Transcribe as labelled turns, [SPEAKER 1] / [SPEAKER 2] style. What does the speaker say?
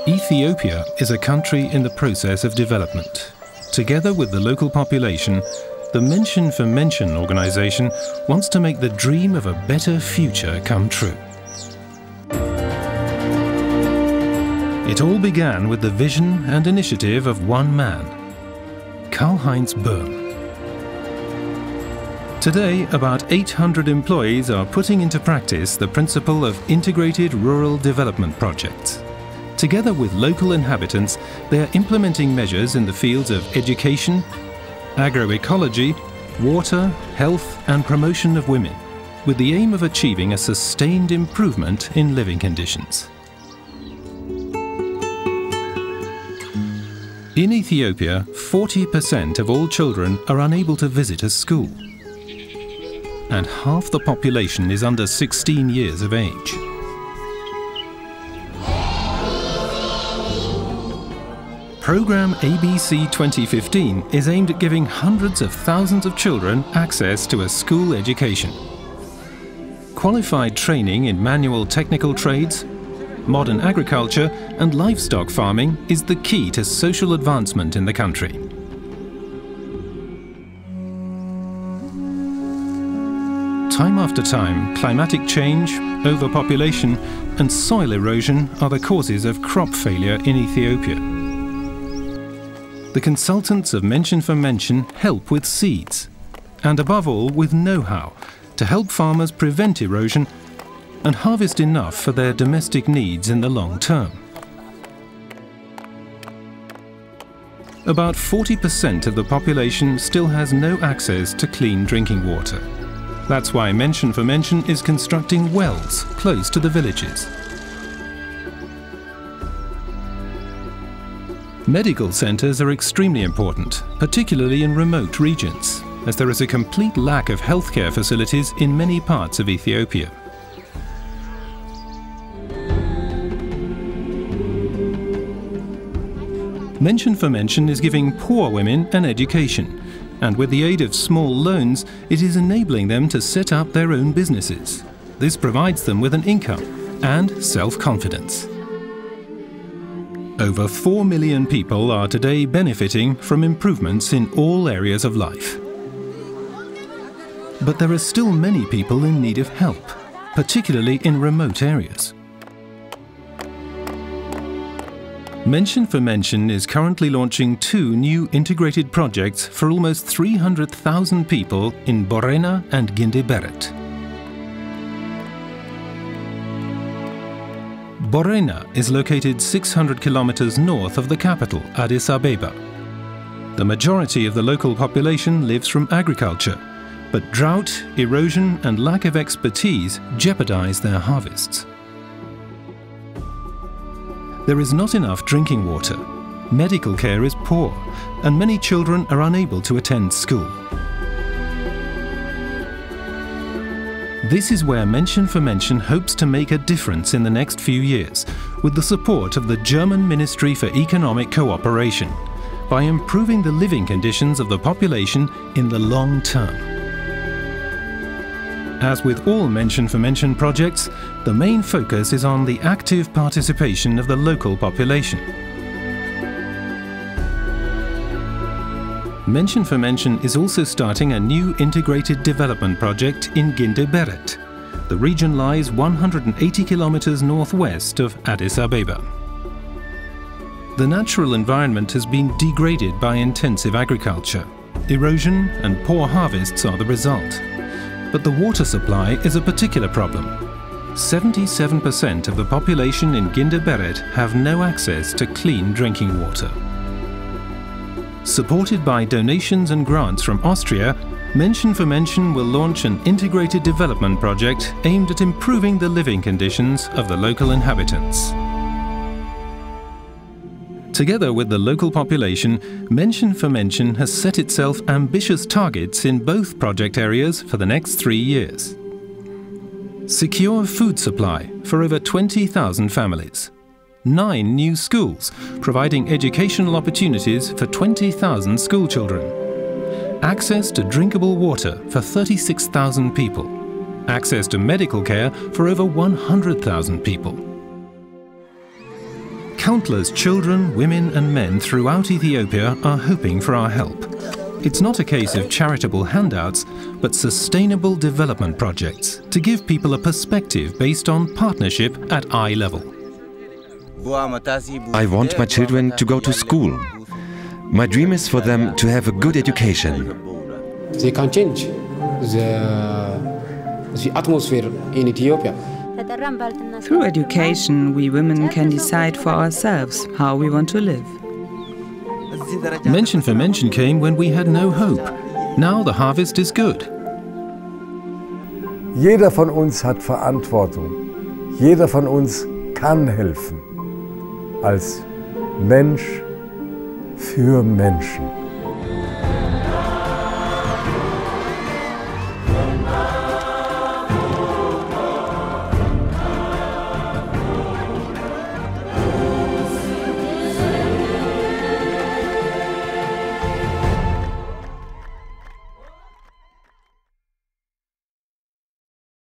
[SPEAKER 1] Ethiopia is a country in the process of development. Together with the local population, the Menschen organization wants to make the dream of a better future come true. It all began with the vision and initiative of one man, Karl-Heinz Böhm. Today, about 800 employees are putting into practice the principle of integrated rural development projects. Together with local inhabitants, they are implementing measures in the fields of education, agroecology, water, health and promotion of women, with the aim of achieving a sustained improvement in living conditions. In Ethiopia, 40% of all children are unable to visit a school, and half the population is under 16 years of age. Programme ABC 2015 is aimed at giving hundreds of thousands of children access to a school education. Qualified training in manual technical trades, modern agriculture and livestock farming is the key to social advancement in the country. Time after time, climatic change, overpopulation and soil erosion are the causes of crop failure in Ethiopia. The consultants of Menschen help with seeds, and above all with know-how, to help farmers prevent erosion and harvest enough for their domestic needs in the long term. About 40% of the population still has no access to clean drinking water. That's why Menschen is constructing wells close to the villages. Medical centres are extremely important, particularly in remote regions, as there is a complete lack of healthcare facilities in many parts of Ethiopia. Menschen is giving poor women an education, and with the aid of small loans, it is enabling them to set up their own businesses. This provides them with an income and self-confidence. Over 4 million people are today benefiting from improvements in all areas of life. But there are still many people in need of help, particularly in remote areas. Menschen is currently launching 2 new integrated projects for almost 300,000 people in Borena and Ginde Borena. Borena is located 600 kilometers north of the capital, Addis Ababa. The majority of the local population lives from agriculture, but drought, erosion and lack of expertise jeopardize their harvests. There is not enough drinking water, medical care is poor, and many children are unable to attend school. This is where Menschen hopes to make a difference in the next few years, with the support of the German Ministry for Economic Cooperation, by improving the living conditions of the population in the long term. As with all Menschen projects, the main focus is on the active participation of the local population. Menschen is also starting a new integrated development project in Ginde Borena. The region lies 180 kilometers northwest of Addis Ababa. The natural environment has been degraded by intensive agriculture. Erosion and poor harvests are the result. But the water supply is a particular problem. 77% of the population in Ginde Borena have no access to clean drinking water. Supported by donations and grants from Austria, Menschen will launch an integrated development project aimed at improving the living conditions of the local inhabitants. Together with the local population, Menschen has set itself ambitious targets in both project areas for the next 3 years. Secure food supply for over 20,000 families. 9 new schools, providing educational opportunities for 20,000 school children. Access to drinkable water for 36,000 people. access to medical care for over 100,000 people. Countless children, women and men throughout Ethiopia are hoping for our help. It's not a case of charitable handouts, but sustainable development projects to give people a perspective based on partnership at eye level.
[SPEAKER 2] I want my children to go to school. My dream is for them to have a good education.
[SPEAKER 3] They can change the atmosphere in Ethiopia.
[SPEAKER 4] Through education, we women can decide for ourselves how we want to live.
[SPEAKER 1] Menschen for Menschen came when we had no hope. Now the harvest is good.
[SPEAKER 5] Jeder von uns hat Verantwortung. Jeder von uns kann helfen. Als Mensch für Menschen.